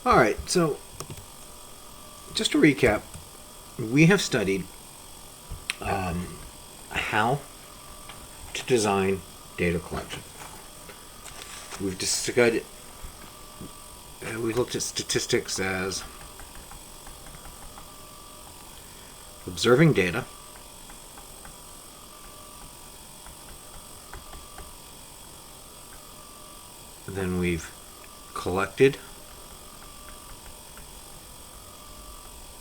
All right, so just to recap, we have studied how to design data collection. We've discussed. We looked at statistics as observing data, then we've collected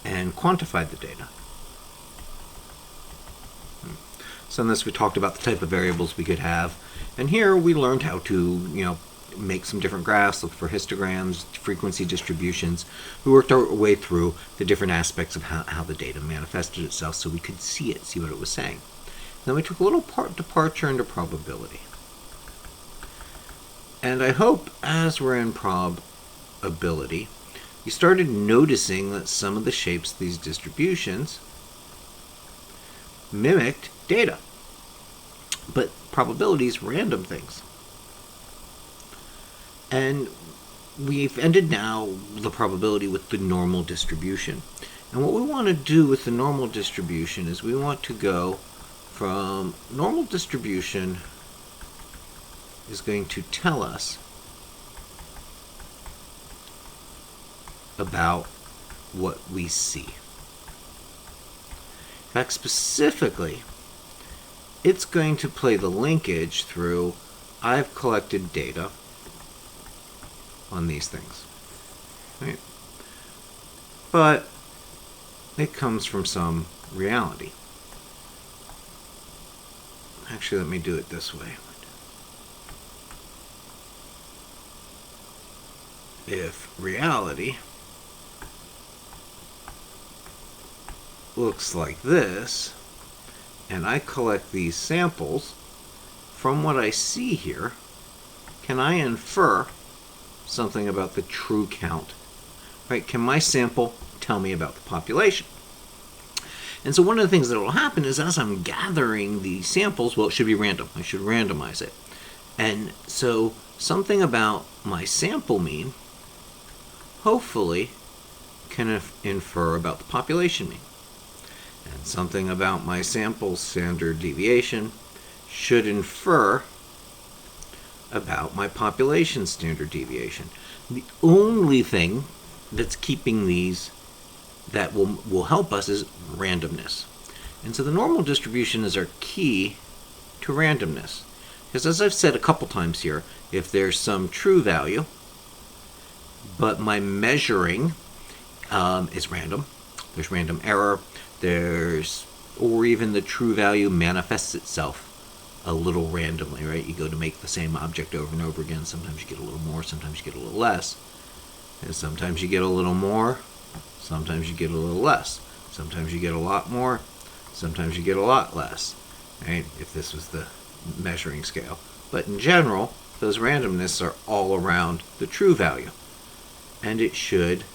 and quantified the data. So in this we talked about the type of variables we could have, and here we learned how to, make some different graphs, look for histograms, frequency distributions. We worked our way through the different aspects of how the data manifested itself so we could see it, see what it was saying. Then we took a little departure into probability. And I hope as we're in probability, you started noticing that some of the shapes of these distributions mimicked data. But probability is random things. And we've ended now the probability with the normal distribution. And what we want to do with the normal distribution is we want to go from normal distribution is going to tell us about what we see. In fact, specifically, it's going to play the linkage through I've collected data on these things, right? But it comes from some reality. Actually, let me do it this way. If reality looks like this, and I collect these samples, from what I see here, can I infer something about the true count? Right? Can my sample tell me about the population? And so one of the things that will happen is as I'm gathering these samples, well, it should be random. I should randomize it. And so something about my sample mean hopefully can infer about the population mean. And something about my sample standard deviation should infer about my population standard deviation. The only thing that's keeping these that will help us is randomness. And so the normal distribution is our key to randomness. Because as I've said a couple times here, if there's some true value, but my measuring is random, there's random error, or even the true value manifests itself a little randomly, right? You go to make the same object over and over again. Sometimes you get a little more, sometimes you get a little less. And sometimes you get a little more, sometimes you get a little less. Sometimes you get a lot more, sometimes you get a lot less, right? If this was the measuring scale. But in general, those randomness are all around the true value. And it should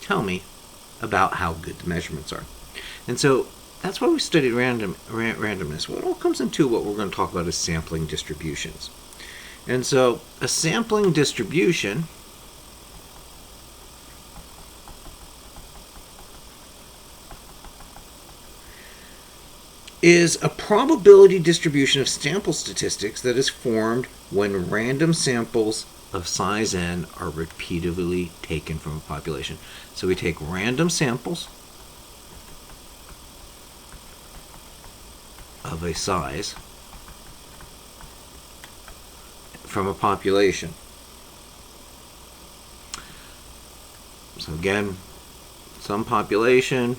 tell me about how good the measurements are. And so that's why we studied randomness. Well, it all comes into what we're going to talk about is sampling distributions. And so a sampling distribution is a probability distribution of sample statistics that is formed when random samples of size n are repeatedly taken from a population. So we take random samples of a size from a population. So again, some population,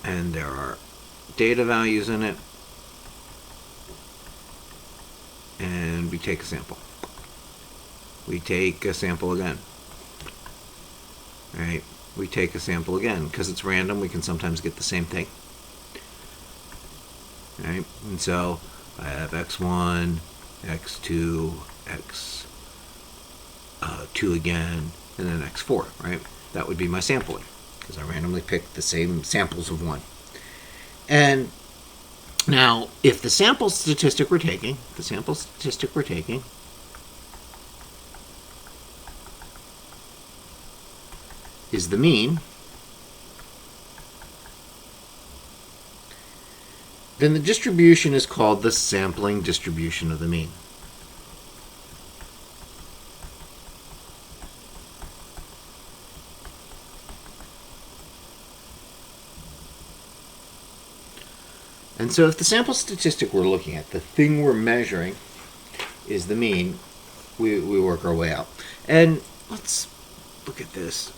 and there are data values in it, and we take a sample. We take a sample again. Right? We take a sample again. Because it's random, we can sometimes get the same thing. Right? And so I have x1, x2, x2 again, and then x4, right? That would be my sampling, because I randomly picked the same samples of one. And now, if the sample statistic we're taking is the mean, then the distribution is called the sampling distribution of the mean. And so if the sample statistic we're looking at, the thing we're measuring, is the mean, we work our way out. And let's look at this.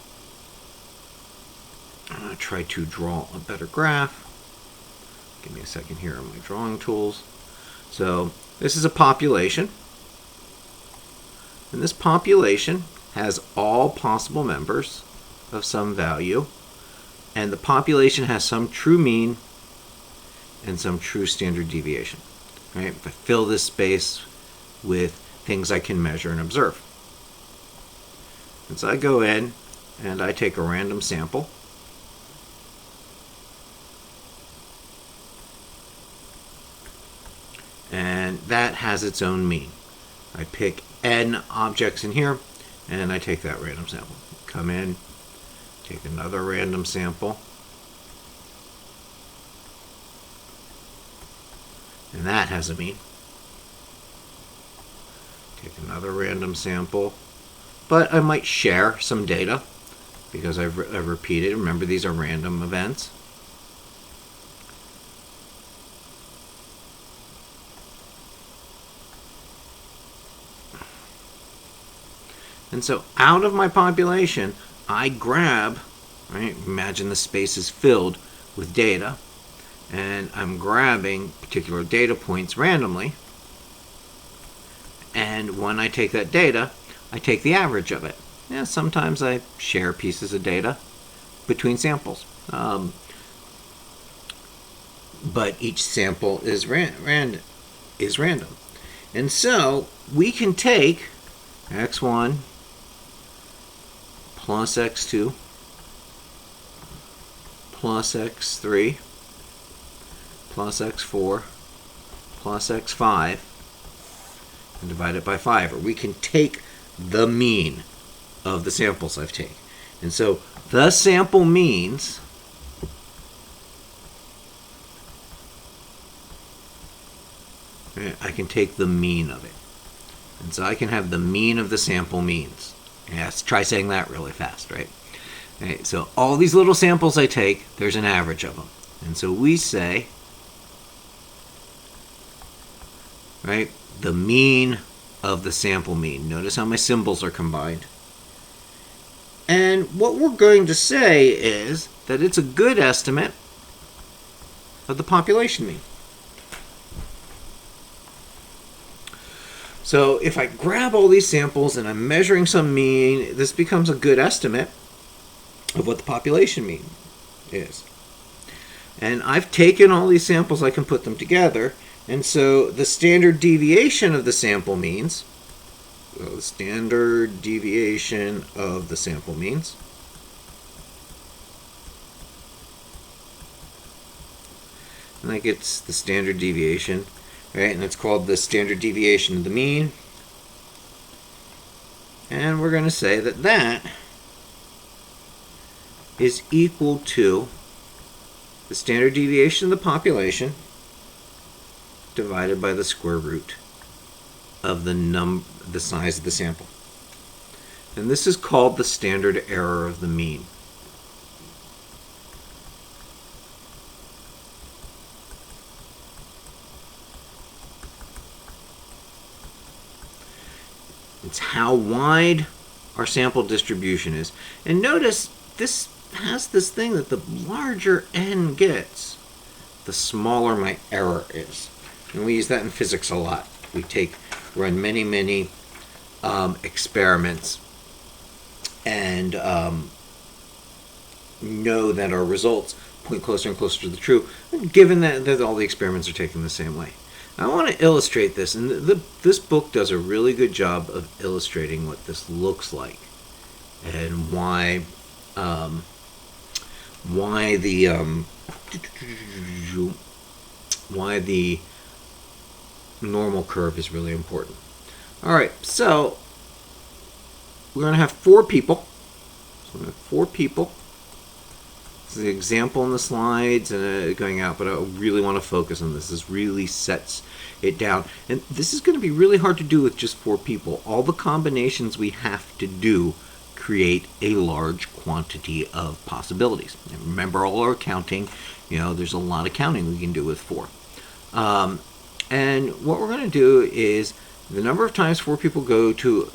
I'm going to try to draw a better graph. Give me a second here on my drawing tools. So this is a population. And this population has all possible members of some value. And the population has some true mean and some true standard deviation. Right? If I fill this space with things I can measure and observe. And so I go in and I take a random sample. And that has its own mean. I pick n objects in here and I take that random sample. Come in, take another random sample. And that has a mean. Take another random sample. But I might share some data because I've repeated. Remember, these are random events. And so out of my population, I grab, right? Imagine the space is filled with data. And I'm grabbing particular data points randomly. And when I take that data, I take the average of it. Yeah, sometimes I share pieces of data between samples. But each sample is random. And so we can take x1 plus x2 plus x3 plus x4 plus x5 and divide it by 5. Or we can take the mean of the samples I've taken. And so the sample means I can take the mean of it. And so I can have the mean of the sample means. Yeah, let's try saying that really fast, right? Okay, so all these little samples I take, there's an average of them. And so we say, right, the mean of the sample mean. Notice how my symbols are combined. And what we're going to say is that it's a good estimate of the population mean. So if I grab all these samples and I'm measuring some mean, this becomes a good estimate of what the population mean is. And I've taken all these samples, I can put them together. And so the standard deviation of the sample means, so the standard deviation of the sample means, and that gets the standard deviation, right? And it's called the standard deviation of the mean. And we're going to say that that is equal to the standard deviation of the population divided by the square root of the size of the sample. And this is called the standard error of the mean. It's how wide our sample distribution is. And notice this has this thing that the larger n gets, the smaller my error is. And we use that in physics a lot. We run many experiments and know that our results point closer and closer to the true, given that all the experiments are taken the same way. I want to illustrate this, and this book does a really good job of illustrating what this looks like and why the normal curve is really important. All right, so we're going to have 4 people. So we have 4 people. This is the example in the slides and going out, but I really want to focus on this. This really sets it down. And this is going to be really hard to do with just 4 people. All the combinations we have to do create a large quantity of possibilities. And remember, all our counting, there's a lot of counting we can do with 4. And what we're going to do is the number of times 4 people go to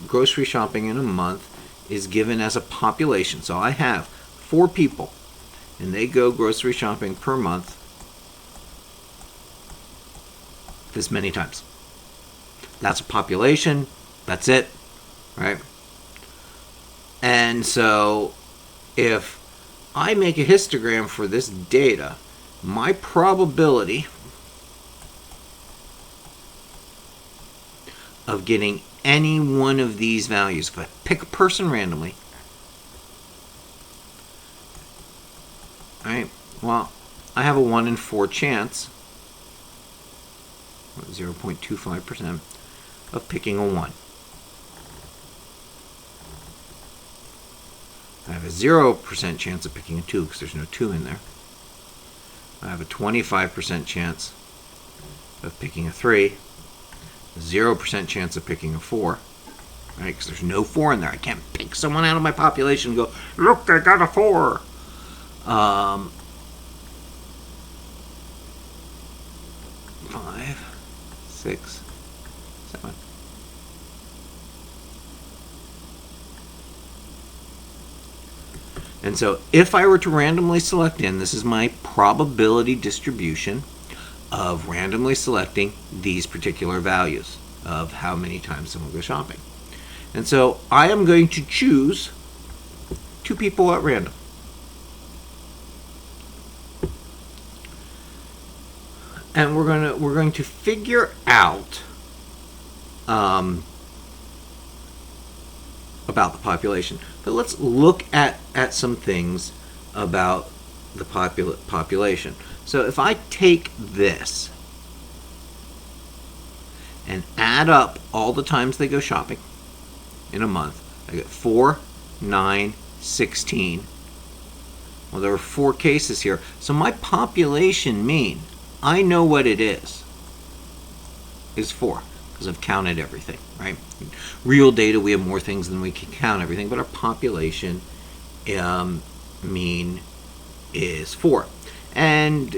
grocery shopping in a month is given as a population. So I have 4 people, and they go grocery shopping per month this many times. That's a population. That's it, right? And so if I make a histogram for this data, my probability of getting any one of these values, if I pick a person randomly, right, well, I have a 1 in 4 chance, 0.25%, of picking a 1. I have a 0% chance of picking a 2 because there's no 2 in there. I have a 25% chance of picking a 3. 0% chance of picking a 4, right? Because there's no 4 in there. I can't pick someone out of my population and go, look, I got a 4. 5, 6, 7. And so if I were to randomly select in, this is my probability distribution of randomly selecting these particular values of how many times someone goes shopping. And so I am going to choose 2 people at random. And we're going to figure out about the population. But let's look at some things about the population. So if I take this and add up all the times they go shopping in a month, I get 4, 9, 16. Well, there are 4 cases here. So my population mean, I know what it is 4, because I've counted everything, right? Real data, we have more things than we can count everything, but our population mean is 4. And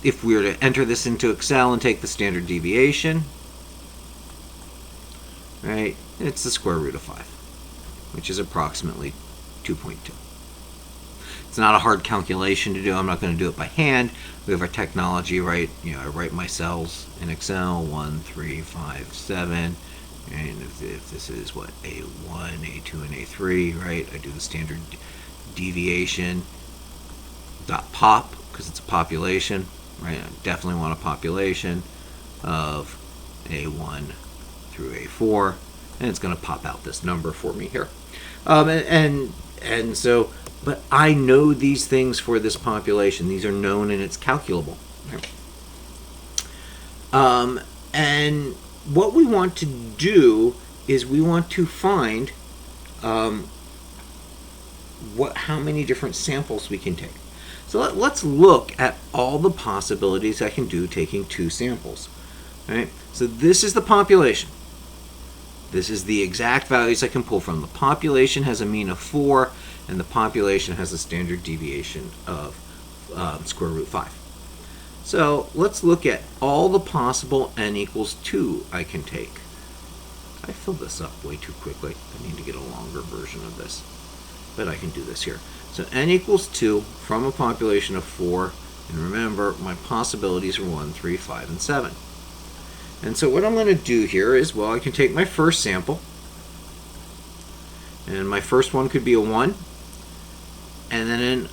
if we were to enter this into Excel and take the standard deviation, right, it's the square root of 5, which is approximately 2.2. It's not a hard calculation to do. I'm not going to do it by hand. We have our technology, right? I write my cells in Excel, 1, 3, 5, 7. And if this is what, A1, A2, and A3, right? I do the standard deviation dot pop because it's a population, right? I definitely want a population of A1 through A4, and it's going to pop out this number for me here. And so, but I know these things for this population. These are known and it's calculable. And what we want to do is we want to find how many different samples we can take. So let's look at all the possibilities I can do taking 2 samples. Right? So this is the population. This is the exact values I can pull from. The population has a mean of 4, and the population has a standard deviation of square root 5. So let's look at all the possible n equals 2 I can take. I filled this up way too quickly. I need to get a longer version of this, but I can do this here. So n equals 2 from a population of 4, and remember my possibilities are 1, 3, 5, and 7. And so what I'm going to do here is, well, I can take my first sample, and my first one could be a 1, and then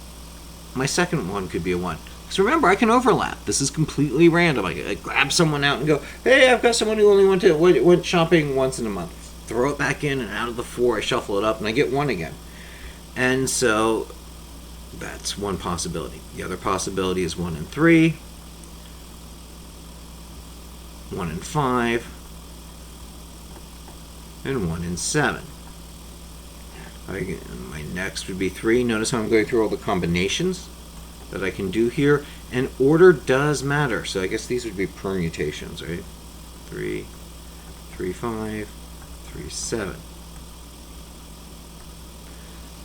my second one could be a 1. Because remember, I can overlap. This is completely random. I grab someone out and go, hey, I've got someone who only went shopping once in a month. Throw it back in, and out of the 4, I shuffle it up, and I get 1 again. And so that's one possibility. The other possibility is 1 and 3, 1 and 5, and 1 and 7. My next would be 3. Notice how I'm going through all the combinations that I can do here. And order does matter. So I guess these would be permutations, right? 3, 3, 5, 3, 7.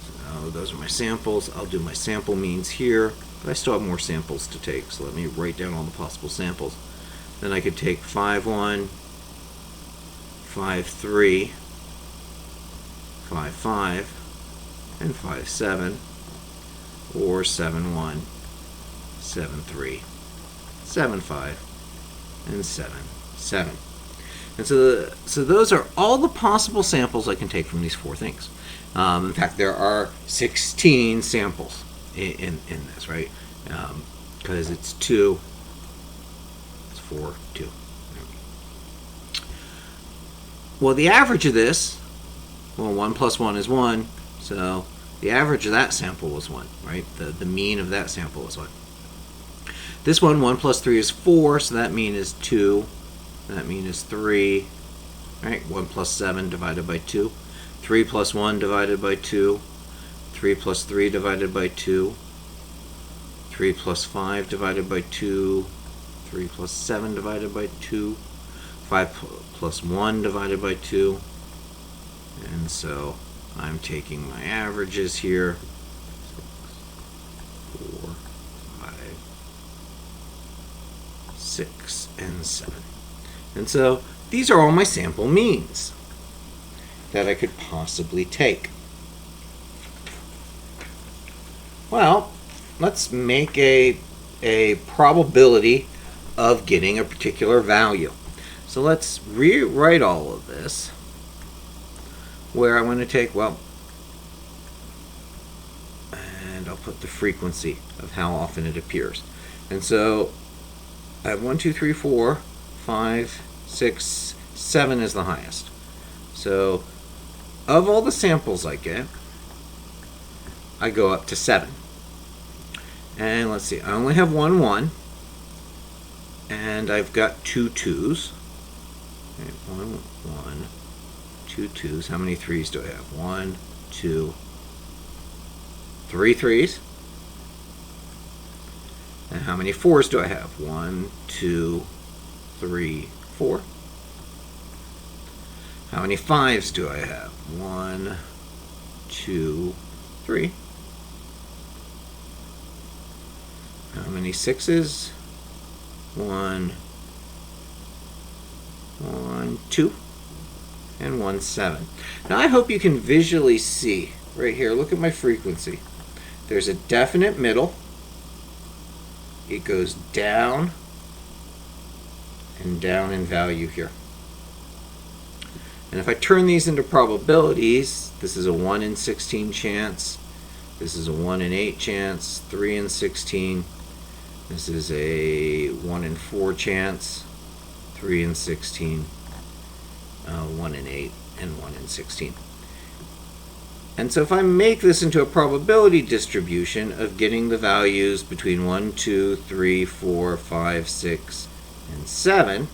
So those are my samples. I'll do my sample means here. But I still have more samples to take. So let me write down all the possible samples. Then I could take 5, 1, 5, 3, 5, 5, and 5, 7, or 7, 1, 7, 3, 7, 5, and 7, 7. And so those are all the possible samples I can take from these 4 things. In fact, there are 16 samples in this, right? Because it's 2, it's 4, 2. Well, the average of this, well, 1 plus 1 is 1, so the average of that sample was 1, right? The mean of that sample was 1. This one, 1 plus 3 is 4, so that mean is 2. That mean is 3, right? 1 plus 7 divided by 2. 3 plus 1 divided by 2. 3 plus 3 divided by 2. 3 plus 5 divided by 2. 3 plus 7 divided by 2. 5 plus 1 divided by 2. And so I'm taking my averages here. 6, 4, 5, 6, and 7. And so these are all my sample means that I could possibly take. Well, let's make a probability of getting a particular value. So let's rewrite all of this, where I'm going to take, well, and I'll put the frequency of how often it appears. And so I have 1, 2, 3, 4, 5, 6, 7 is the highest. So of all the samples I get, I go up to 7. And let's see, I only have 1 1, and I've got 2 2s. Okay, 1 1, 2 2s. How many 3s do I have? 1, 2, 3 3s. And how many 4s do I have? 1, 2, 3, 4. How many 5s do I have? 1, 2, 3. How many 6s? 1, 2, and 1 7. Now I hope you can visually see right here. Look at my frequency. There's a definite middle. It goes down and down in value here. And if I turn these into probabilities, this is a 1 in 16 chance. This is a 1 in 8 chance, 3 in 16. This is a 1 in 4 chance, 3 in 16, 1 in 8, and 1 in 16. And so if I make this into a probability distribution of getting the values between 1, 2, 3, 4, 5, 6, and 7,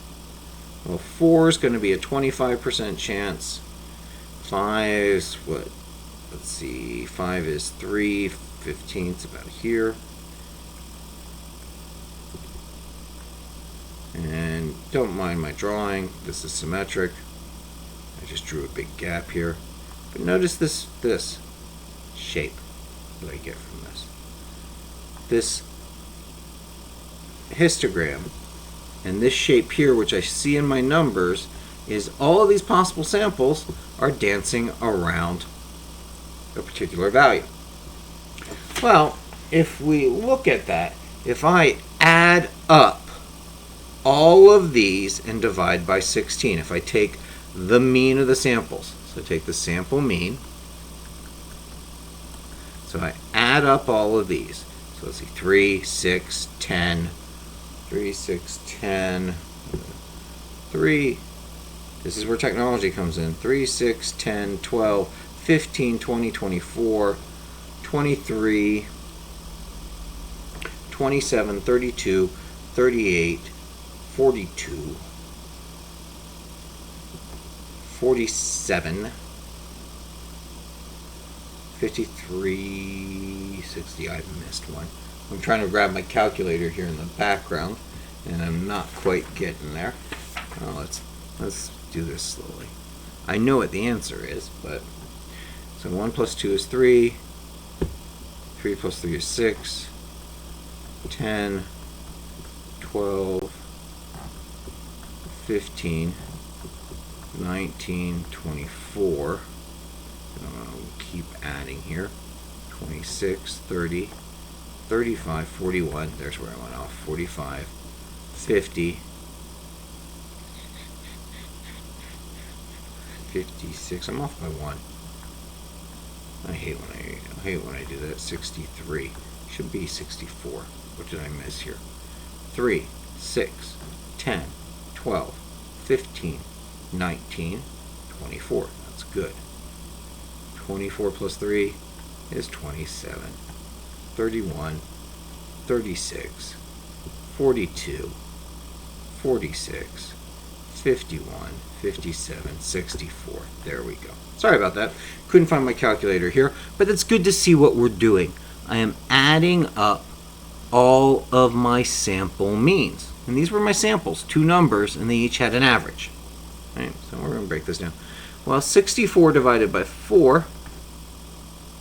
well, 4 is going to be a 25% chance. 5 is what? Let's see, 5 is 3, 15 is about here. And don't mind my drawing, this is symmetric. I just drew a big gap here. But notice this shape that I get from this. This histogram and this shape here, which I see in my numbers, is all of these possible samples are dancing around a particular value. Well, if we look at that, if I add up all of these and divide by 16, if I take the mean of the samples, so I take the sample mean, so I add up all of these. So let's see, 3, 6, 10, 3, 6, 10, 3, this is where technology comes in, 3, 6, 10, 12, 15, 20, 24, 23, 27, 32, 38, 42, 47, 5360. I missed one. I'm trying to grab my calculator here in the background, and I'm not quite getting there. Well, let's do this slowly. I know what the answer is, but so 1 plus 2 is 3. 3 plus 3 is 6. 10, 12, 15, 19, 24. I'll keep adding here. 26, 30, 35, 41. There's where I went off. 45, 50, 56. I'm off by 1. I hate when I do that. 63. Should be 64. What did I miss here? 3, 6, 10, 12, 15, 19, 24. That's good. 24 plus 3 is 27. 31, 36, 42, 46, 51, 57, 64. There we go. Sorry about that. Couldn't find my calculator here, but it's good to see what we're doing. I am adding up all of my sample means. And these were my samples, 2 numbers, and they each had an average. Right, so we're going to break this down. Well, 64 divided by 4,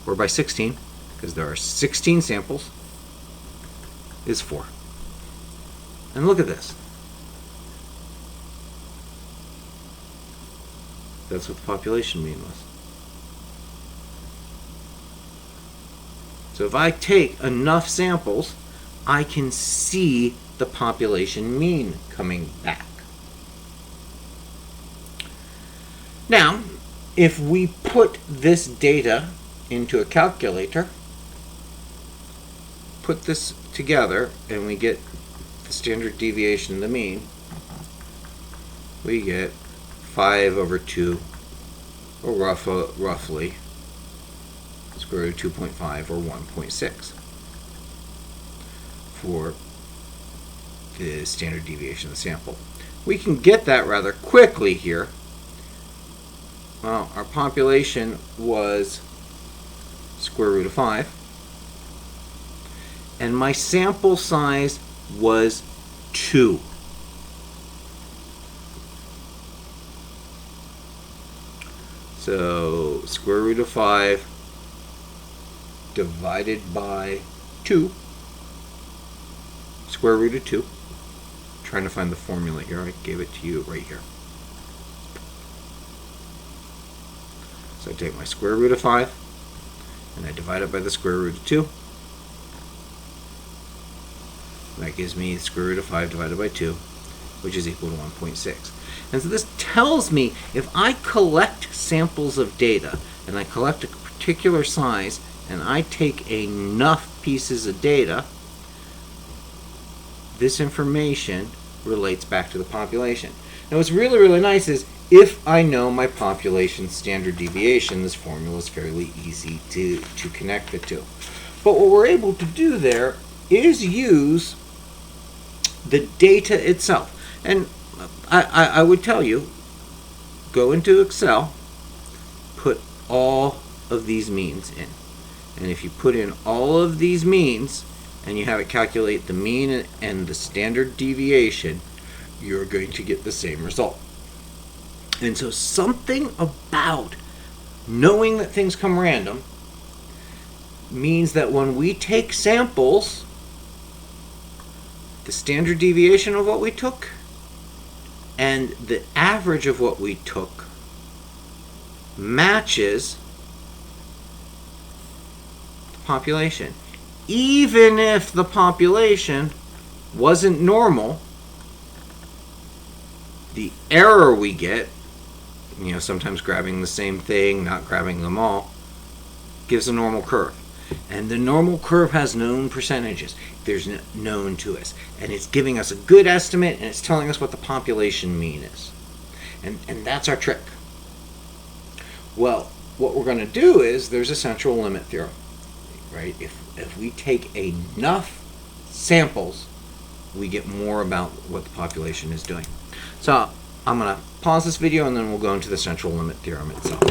or by 16, because there are 16 samples, is 4. And look at this. That's what the population mean was. So if I take enough samples, I can see the population mean coming back. Now, if we put this data into a calculator, put this together, and we get the standard deviation, the mean, we get 5/2, or roughly square root of 2.5, or 1.6 for the standard deviation of the sample. We can get that rather quickly here. Well, our population was square root of 5, and my sample size was 2. So square root of 5 divided by 2, square root of 2. I'm trying to find the formula here. I gave it to you right here. So I take my square root of 5 and I divide it by the square root of 2. That gives me the square root of 5 divided by 2, which is equal to 1.6. And so this tells me if I collect samples of data, and I collect a particular size, and I take enough pieces of data, this information relates back to the population. Now what's really, really nice is if I know my population standard deviation, this formula is fairly easy to connect the two. But what we're able to do there is use the data itself. And I would tell you, go into Excel, put all of these means in. And if you put in all of these means and you have it calculate the mean and the standard deviation, you're going to get the same result. And so something about knowing that things come random means that when we take samples, the standard deviation of what we took and the average of what we took matches the population. Even if the population wasn't normal, the error we get, sometimes grabbing the same thing, not grabbing them all, gives a normal curve. And the normal curve has known percentages. There's known to us. And it's giving us a good estimate, and it's telling us what the population mean is. And that's our trick. Well, what we're going to do is, there's a central limit theorem, right? If we take enough samples, we get more about what the population is doing. So I'm going to pause this video, and then we'll go into the central limit theorem itself.